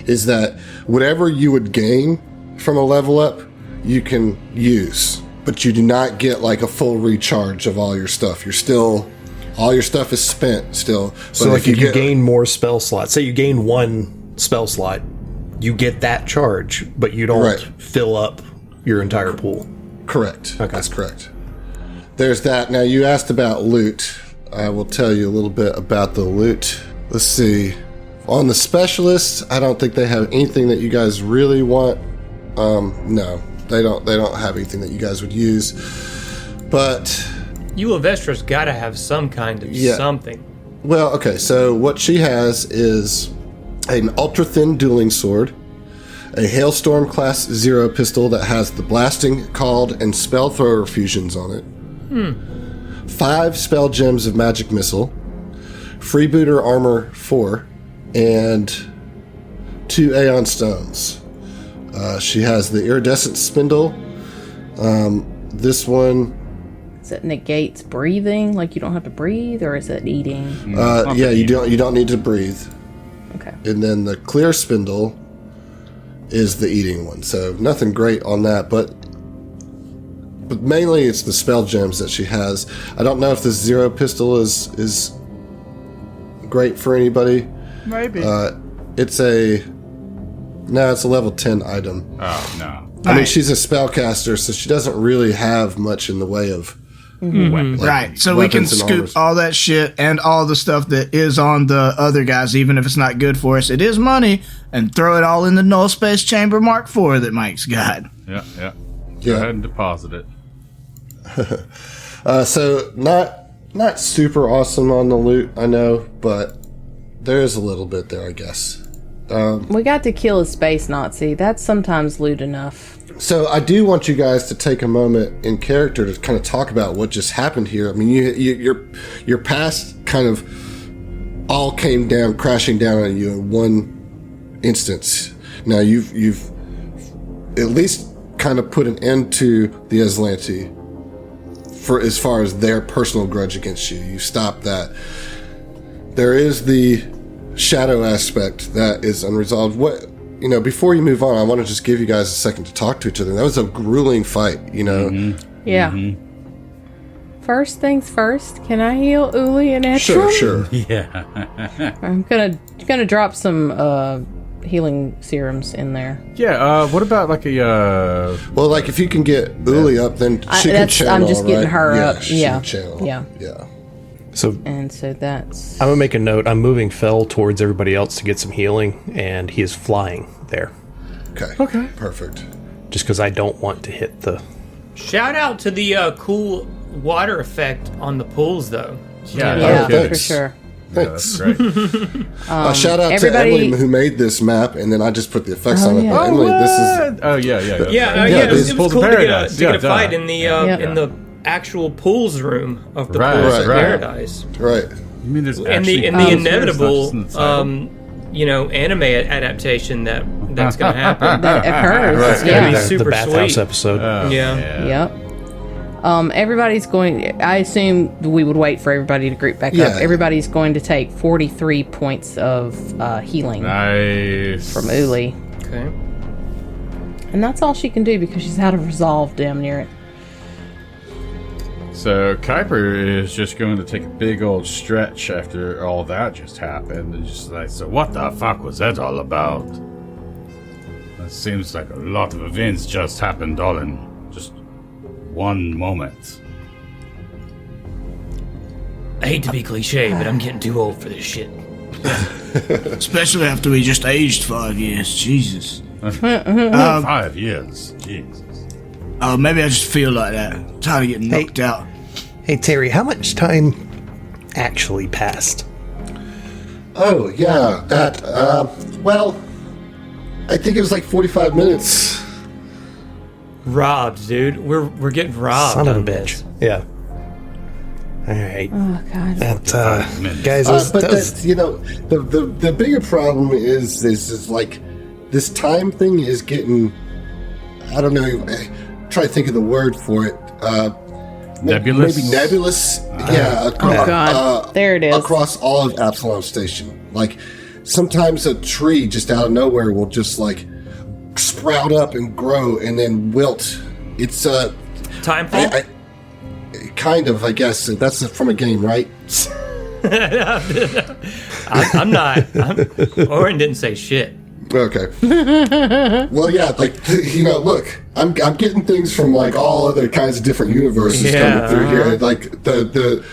is that whatever you would gain from a level up, you can use, but you do not get like a full recharge of all your stuff. You're still, all your stuff is spent still. So But like if you gain more spell slots, say you gain 1 spell slot, you get that charge, but you don't Right. fill up your entire pool. Correct. Okay. That's correct. There's that. Now, you asked about loot. I will tell you a little bit about the loot. Let's see. On the specialists, I don't think they have anything that you guys really want. No, they don't. They don't have anything that you guys would use. But You of Vestra's gotta have some kind of Yeah. something. well, okay. So what she has is an ultra thin dueling sword, a Hailstorm Class 0 pistol that has the blasting, called, and spell thrower fusions on it. 5 spell gems of magic missile, freebooter armor 4, and 2 Aeon stones. She has the iridescent spindle. This one, Is it negates breathing? Like you don't have to breathe, or is it eating? yeah, you don't need to breathe. Okay. And then the clear spindle is the eating one. So nothing great on that, but mainly it's the spell gems that she has. I don't know if this 0 pistol is great for anybody. Maybe. It's a level 10 item. Oh, no. I mean, she's a spellcaster, so she doesn't really have much in the way of Weapons. Right, so we can weapons and scoop armors. all that shit and all the stuff that is on the other guys, even if it's not good for us. It is money, and throw it all in the null space chamber Mark IV that Mike's got. Yeah. Go Yeah. ahead and deposit it. So not super awesome on the loot, I know, but there is a little bit there, I guess. We got to kill a space Nazi. That's sometimes loot enough. So I do want you guys to take a moment in character to kind of talk about what just happened here. I mean, your past kind of all came down, crashing down on you in one instance. Now you've at least kind of put an end to the Aslanti for as far as their personal grudge against you. You stopped that. There is the shadow aspect that is unresolved. Before you move on, I want to just give you guys a second to talk to each other. That was a grueling fight, Yeah. First things first, can I heal Uli and Etram? Sure. Yeah. I'm gonna drop some healing serums in there. Yeah, what about like a... Well, like if you can get Uli up, then she can channel. I'm just getting right? her up. She Yeah. can channel. Yeah. So And so that's I'm gonna make a note. I'm moving Fel towards everybody else to get some healing, and he is flying there, Okay. Perfect. just because I don't want to hit the. Shout out to the cool water effect on the pools, though. yeah, for thanks. sure. Thanks. That's great. Shout out everybody- to Emily who made this map, and then I just put the effects on it. yeah. But Emily, this is Oh, yeah. It was Pools cool of to Paradise. get a Yeah, fight duh. in the actual pools room of the Right, pools of right. Paradise. right. You mean there's And actually... the inevitable anime adaptation that's going to happen. That occurs. It's gonna be Yeah. super the bathhouse sweet. episode. Yeah. Yep. Everybody's going. I assume we would wait for everybody to group back Yeah. up. Everybody's going to take 43 points of healing Nice. from Uli, Okay. and that's all she can do because she's out of resolve. Damn near it. So Kuiper is just going to take a big old stretch after all that just happened, and just like, so what the fuck was that all about? It seems like a lot of events just happened all in just one moment. I hate to be cliche, but I'm getting too old for this shit. Especially after we just aged 5 years. Jesus. 5 years. Jesus. Oh, maybe I just feel like that. I'm tired of getting knocked out. Hey Terry, how much time actually passed? Oh yeah, that. Well, I think it was like 45 minutes. Robbed, dude. We're getting robbed. Son of a on bitch. this. Yeah. All right. Oh God. That minutes. guys, But that was, the bigger problem is like this time thing is getting. I don't know. Try to think of the word for it. Nebulous? Maybe nebulous. Yeah. Oh God. There it is. Across all of Absalom Station. Like sometimes a tree just out of nowhere will just like sprout up and grow and then wilt. It's Time for kind of, I guess. That's from a game, right? I'm not. Oren didn't say shit. Okay. Well, yeah, like look, I'm getting things from like all other kinds of different universes coming through here. Like the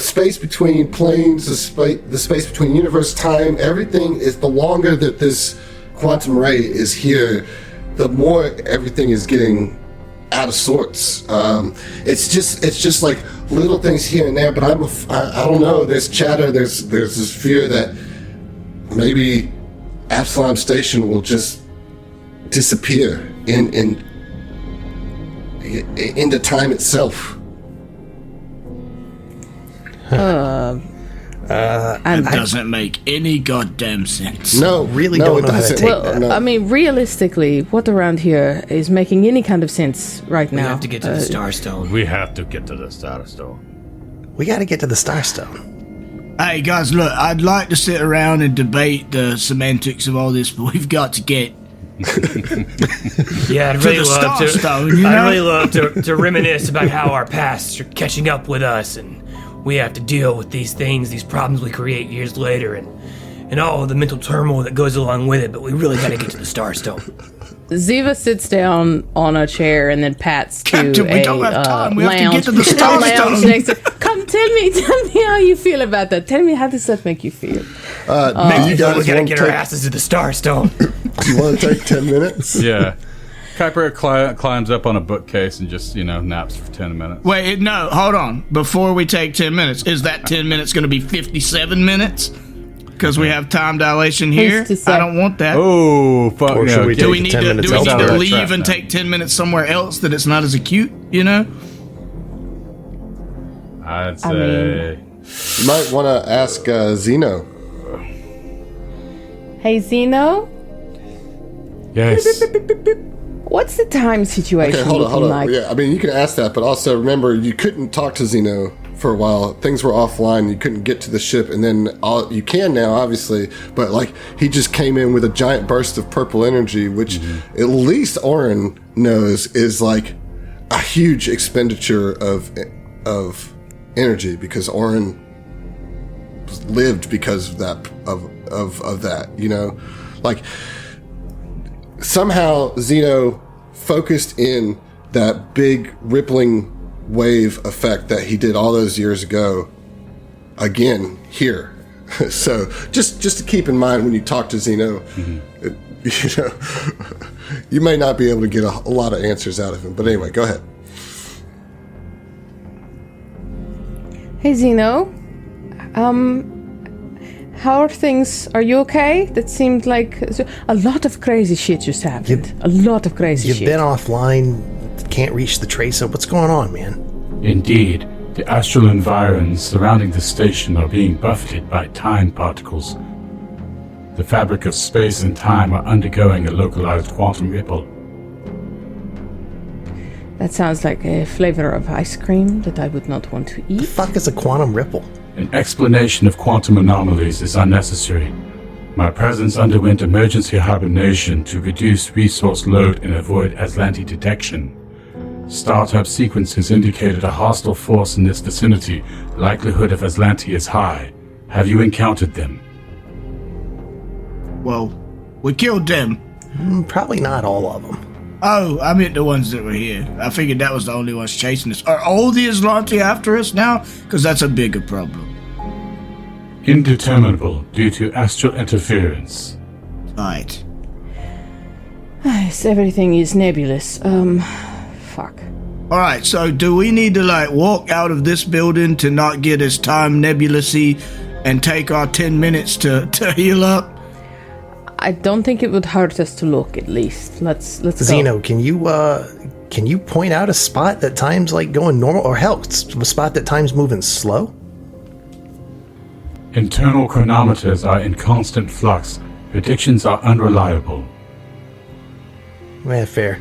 space between planes, the space between universe, time, everything is. The longer that this quantum ray is here, the more everything is getting out of sorts. It's just like little things here and there. But I don't know. There's chatter. There's this fear that maybe Absalom Station will just disappear into time itself. It doesn't make any goddamn sense. No, Really no, don't it know how to doesn't. take Well, No. I mean, realistically, what around here is making any kind of sense right We now? have to get to the Starstone. We have to get to the Starstone. we got to get to the Starstone. Hey guys, look, I'd like to sit around and debate the semantics of all this, but we've got to get Yeah, I'd really the love to. Starstone, you know? I'd really love to reminisce about how our pasts are catching up with us, and we have to deal with these things, these problems we create years later, and and all the mental turmoil that goes along with it, but we really got to get to the Starstone. Ziva sits down on a chair and then pats to Captain, we don't have time. We have to get to the lounge Starstone. next to, Come, tell me how you feel about that. Tell me how does that make you feel? You guys We got to want get to our take, asses to the Starstone. you want to take 10 minutes? Yeah. Kuiper climbs up on a bookcase and just, naps for 10 minutes. Wait, no, hold on. Before we take 10 minutes, is that 10 minutes going to be 57 minutes? Because we have time dilation here. Who's to say? I don't want that. Oh, fuck. Or should we do we take need 10 to, minutes do we need elsewhere? to leave Trap and now. take 10 minutes somewhere else that it's not as acute, I'd say... You might want to ask Zeno. Hey, Zeno, Yes. what's the time situation Okay, hold looking on. like? Yeah, I mean, you can ask that, but also remember, you couldn't talk to Zeno for a while. Things were offline. You couldn't get to the ship, and then you can now, obviously. But he just came in with a giant burst of purple energy, which at least Oren knows is like a huge expenditure of energy, because Oren lived because of that of that. Somehow Zeno focused in that big rippling wave effect that he did all those years ago again here. So just to keep in mind when you talk to Zeno, you may not be able to get a lot of answers out of him. But anyway, go ahead. Hey, Zeno, how are things? Are you okay? That seemed like a lot of crazy shit just happened. A lot of crazy You've shit. been offline, can't reach the tracer. What's going on, man? Indeed, the astral environs surrounding the station are being buffeted by time particles. The fabric of space and time are undergoing a localized quantum ripple. That sounds like a flavor of ice cream that I would not want to The eat. fuck is a quantum ripple? An explanation of quantum anomalies is unnecessary. My presence underwent emergency hibernation to reduce resource load and avoid Aslanti detection. Startup sequences indicated a hostile force in this vicinity. Likelihood of Aslanti is high. Have you encountered them? Well, we killed them. Probably not all of them. Oh, I meant the ones that were here. I figured that was the only ones chasing us. Are all the Aslanti after us now? Because that's a bigger problem. Indeterminable due to astral interference. Right. Yes, everything is nebulous. Fuck. Alright, so do we need to, walk out of this building to not get as time nebulous-y and take our 10 minutes to heal up? I don't think it would hurt us to look, at least. Let's go. Zeno, can you point out a spot that time's going normal, or hell, a spot that time's moving slow? Internal chronometers are in constant flux. Predictions are unreliable. Yeah, fair.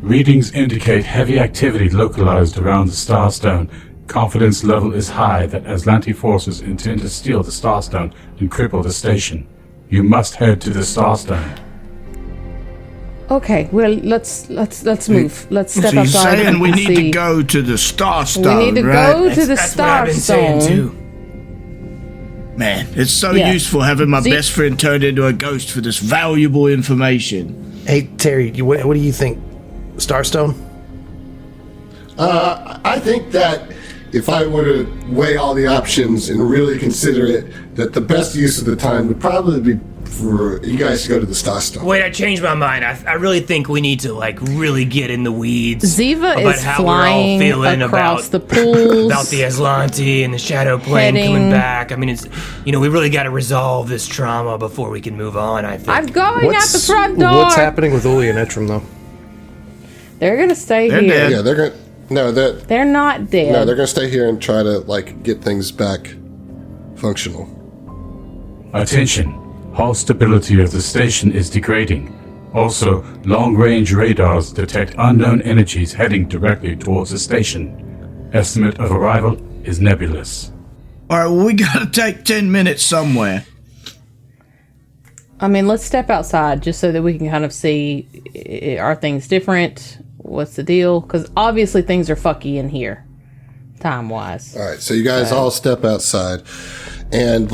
Readings indicate heavy activity localized around the Starstone. Confidence level is high that Aslanti forces intend to steal the Starstone and cripple the station. You must head to the Starstone. Okay, well, let's move. Let's step So you're outside saying and we need see. to go to the Starstone, We need to right? go to the That's what I've been saying, Starstone. too. Man, it's so Yeah. useful having my See- best friend turned into a ghost for this valuable information. Hey, Terry, what do you think? Starstone? I think that if I were to weigh all the options and really consider it, that the best use of the time would probably be for you guys to go to the Starstone. Wait, I changed my mind. I really think we need to about really get in the weeds. Ziva about is how we're all flying feeling across about the pools. about the Aslanti and the Shadow Plane Heading- coming back. I mean, it's we really got to resolve this trauma before we can move on. I think. I'm going out the front door. What's happening with Uli and Etrim, though? They're gonna stay They're here. dead. Yeah, they're gonna They're not dead. no, they're gonna stay here and try to get things back functional. Attention. Hull stability of the station is degrading. Also, long-range radars detect unknown energies heading directly towards the station. Estimate of arrival is nebulous. Alright, well, we gotta take 10 minutes somewhere. I mean, let's step outside just so that we can kind of see, are things different? What's the deal? Because obviously things are fucky in here, time-wise. All right, so you guys all step outside, and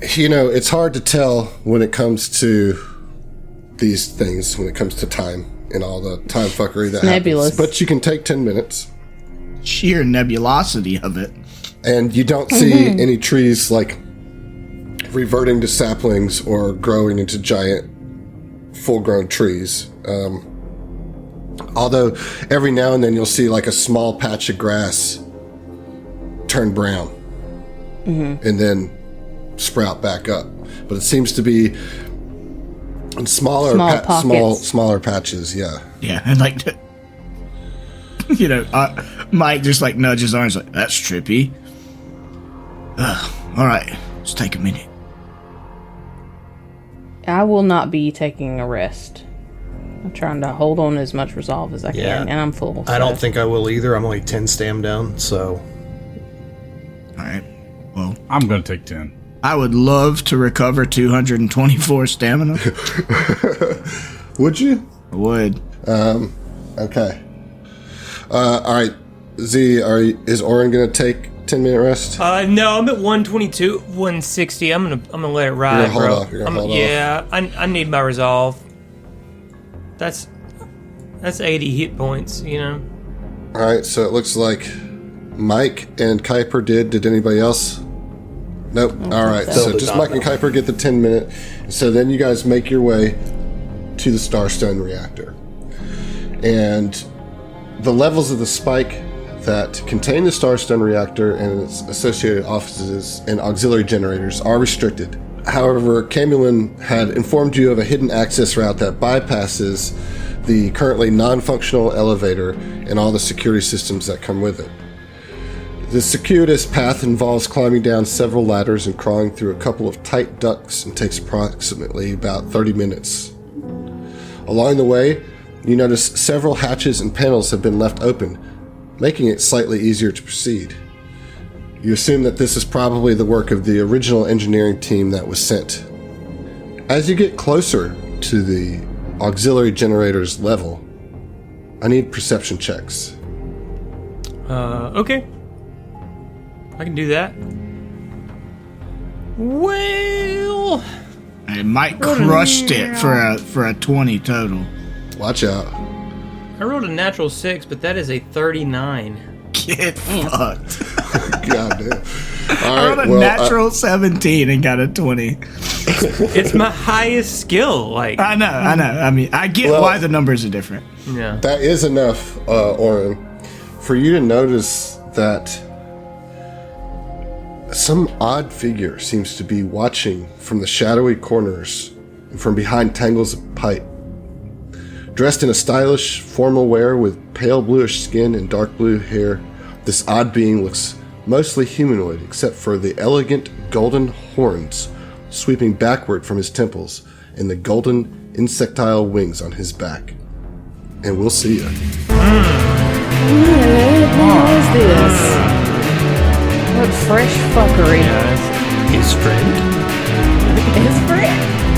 it's hard to tell when it comes to these things, when it comes to time and all the time fuckery that nebulous. happens. But you can take 10 minutes. Sheer nebulosity of it. And you don't see any trees like reverting to saplings or growing into giant full-grown trees. Although every now and then you'll see like a small patch of grass turn brown and then sprout back up. But it seems to be in smaller patches, yeah. Yeah, and like, Mike just like nudges his arms like, that's trippy. All right, let's take a minute. I will not be taking a rest. I'm trying to hold on as much resolve as I can, and I'm full. I don't think I will either. I'm only 10 stam down, so. All right, well, I'm going to take 10. I would love to recover 224 stamina. Would you? I would. Okay. All right, Z, is Oren going to take 10-minute rest? No, I'm at 122, 160. I'm gonna let it ride, bro. You're gonna hold off. Yeah, I need my resolve. That's 80 hit points, All right, so it looks like Mike and Kuiper did. Did anybody else? Nope. All right, so just Mike and Kuiper get the 10-minute. So then you guys make your way to the Starstone reactor. And the levels of the spike that contain the Starstone reactor and its associated offices and auxiliary generators are restricted. However, Camulin had informed you of a hidden access route that bypasses the currently non-functional elevator and all the security systems that come with it. The circuitous path involves climbing down several ladders and crawling through a couple of tight ducts and takes approximately about 30 minutes. Along the way, you notice several hatches and panels have been left open, making it slightly easier to proceed. You assume that this is probably the work of the original engineering team that was sent. As you get closer to the auxiliary generator's level, I need perception checks. Okay. I can do that. Well, And Mike crushed it for a 20 total. Watch out. I rolled a natural 6, but that is a 39. Get fucked. God damn. I rolled a natural 17 and got a 20. It's my highest skill. Like I know. I mean, I get why the numbers are different. yeah. That is enough, Oren, for you to notice that some odd figure seems to be watching from the shadowy corners and from behind tangles of pipe. Dressed in a stylish, formal wear with pale bluish skin and dark blue hair, this odd being looks mostly humanoid except for the elegant golden horns sweeping backward from his temples and the golden insectile wings on his back. And we'll see you. What is this? What fresh fuckery. His friend? His friend?